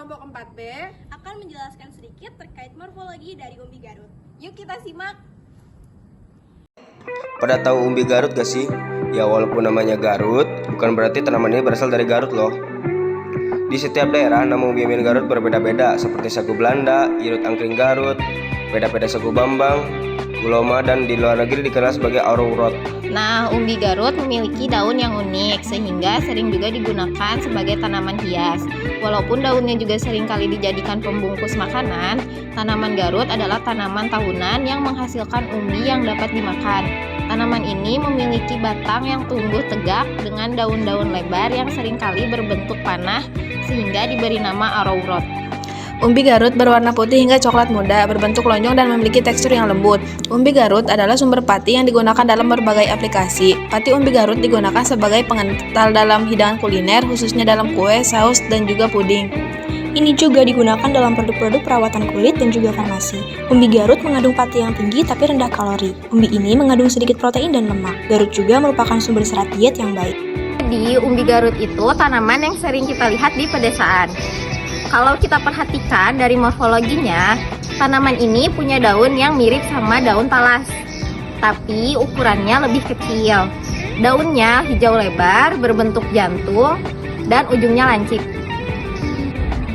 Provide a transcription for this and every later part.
kelompok 4B akan menjelaskan sedikit terkait morfologi dari umbi Garut. Yuk kita simak. Pada tahu umbi Garut gak sih? Ya walaupun namanya Garut, bukan berarti tanaman ini berasal dari Garut loh. Di setiap daerah, nama umbi-umbian Garut berbeda-beda, seperti sagu Belanda, irut angkring Garut, peda-peda sagu Bambang, guloma, dan di luar negeri dikenal sebagai arrowroot. Nah, umbi Garut memiliki daun yang unik sehingga sering juga digunakan sebagai tanaman hias. Walaupun daunnya juga sering kali dijadikan pembungkus makanan, tanaman Garut adalah tanaman tahunan yang menghasilkan umbi yang dapat dimakan. Tanaman ini memiliki batang yang tumbuh tegak dengan daun-daun lebar yang seringkali berbentuk panah sehingga diberi nama arrowroot. Umbi Garut berwarna putih hingga coklat muda, berbentuk lonjong dan memiliki tekstur yang lembut. Umbi Garut adalah sumber pati yang digunakan dalam berbagai aplikasi. Pati umbi Garut digunakan sebagai pengental dalam hidangan kuliner, khususnya dalam kue, saus, dan juga puding. Ini juga digunakan dalam produk-produk perawatan kulit dan juga farmasi. Umbi Garut mengandung pati yang tinggi tapi rendah kalori. Umbi ini mengandung sedikit protein dan lemak. Garut juga merupakan sumber serat diet yang baik. Jadi, umbi Garut itu tanaman yang sering kita lihat di pedesaan. Kalau kita perhatikan dari morfologinya, tanaman ini punya daun yang mirip sama daun talas, tapi ukurannya lebih kecil. Daunnya hijau lebar, berbentuk jantung, dan ujungnya lancip.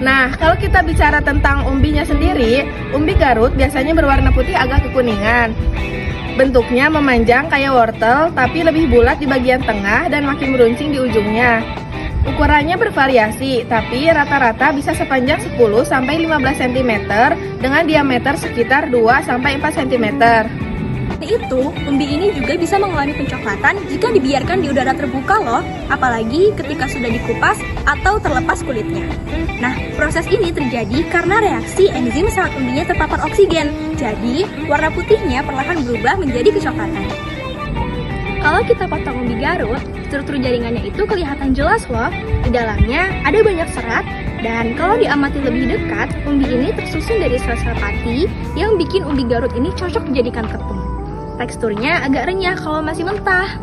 Nah, kalau kita bicara tentang umbinya sendiri, umbi Garut biasanya berwarna putih agak kekuningan. Bentuknya memanjang kayak wortel, tapi lebih bulat di bagian tengah dan makin meruncing di ujungnya. Ukurannya bervariasi, tapi rata-rata bisa sepanjang 10-15 cm dengan diameter sekitar 2-4 cm. Itu, umbi ini juga bisa mengalami pencoklatan jika dibiarkan di udara terbuka loh, apalagi ketika sudah dikupas atau terlepas kulitnya. Nah, proses ini terjadi karena reaksi enzim saat umbinya terpapar oksigen. Jadi, warna putihnya perlahan berubah menjadi kecoklatan. Kalau kita potong umbi Garut, struktur jaringannya itu kelihatan jelas loh. Di dalamnya ada banyak serat, dan kalau diamati lebih dekat, umbi ini tersusun dari sel-sel pati yang bikin umbi Garut ini cocok dijadikan tepung. Teksturnya agak renyah kalau masih mentah.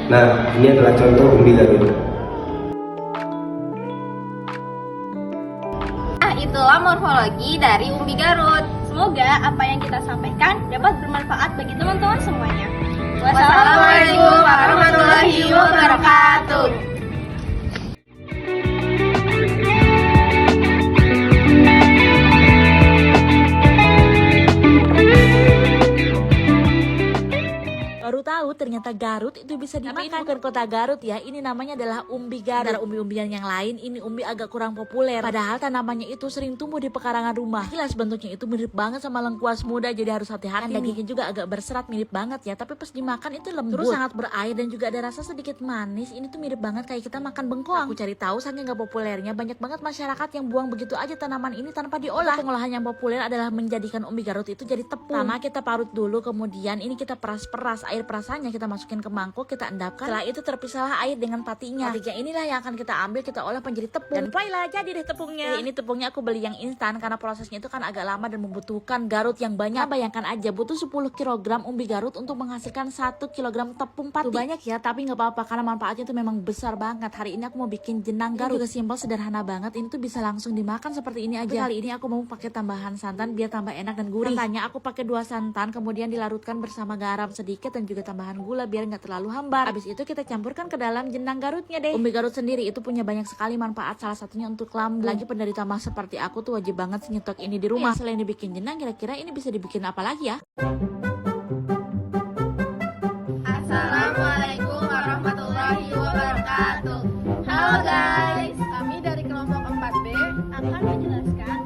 Nah, ini adalah contoh umbi Garut. Nah, itulah morfologi dari umbi Garut. Semoga apa yang kita sampaikan dapat bermanfaat bagi teman-teman semuanya. Wassalamualaikum warahmatullahi wabarakatuh. Baru tahu ternyata Garut itu bisa dimakan. Tapi ini bukan kota Garut ya, ini namanya adalah umbi Garut. Dari umbi-umbian yang lain, ini umbi agak kurang populer. Padahal tanamannya itu sering tumbuh di pekarangan rumah. Jelas bentuknya itu mirip banget sama lengkuas muda, jadi harus hati-hati. Dagingnya juga agak berserat, mirip banget ya. Tapi pas dimakan itu lembut, terus sangat berair dan juga ada rasa sedikit manis. Ini tuh mirip banget kayak kita makan bengkoang. Aku cari tahu saking gak populernya, banyak banget masyarakat yang buang begitu aja tanaman ini tanpa diolah. Pengolahan yang populer adalah menjadikan umbi Garut itu jadi tepung. Pertama kita parut dulu, kemudian ini kita peras-peras. Air perasannya kita masukin ke mangkuk, kita endapkan. Setelah itu terpisahlah air dengan patinya. Patinya inilah yang akan kita ambil, kita olah menjadi tepung. Dan voila, jadi deh tepungnya. Ini tepungnya aku beli yang instan karena prosesnya itu kan agak lama dan membutuhkan Garut yang banyak. Nah, bayangkan aja butuh 10 kg umbi Garut untuk menghasilkan 1 kg tepung pati. Itu banyak ya, tapi nggak apa-apa karena manfaatnya itu memang besar banget. Hari ini aku mau bikin jenang Garut. Ini juga simpel, sederhana banget. Ini tuh bisa langsung dimakan seperti ini aja. Kali ini aku mau pakai tambahan santan biar tambah enak dan gurih. Santannya aku pakai 2 santan, kemudian dilarutkan bersama garam sedikit dan juga tambahan gula biar nggak terlalu hambar. Habis itu kita campurkan ke dalam jenang Garutnya deh. Umbi Garut sendiri itu punya banyak sekali manfaat, salah satunya untuk lambung. Lagi penderita mah seperti aku tuh wajib banget nyetok ini di rumah. Selain dibikin jenang, kira-kira ini bisa dibikin apa lagi ya? Assalamualaikum warahmatullahi wabarakatuh. Halo guys, Kami dari kelompok 4B Akan menjelaskan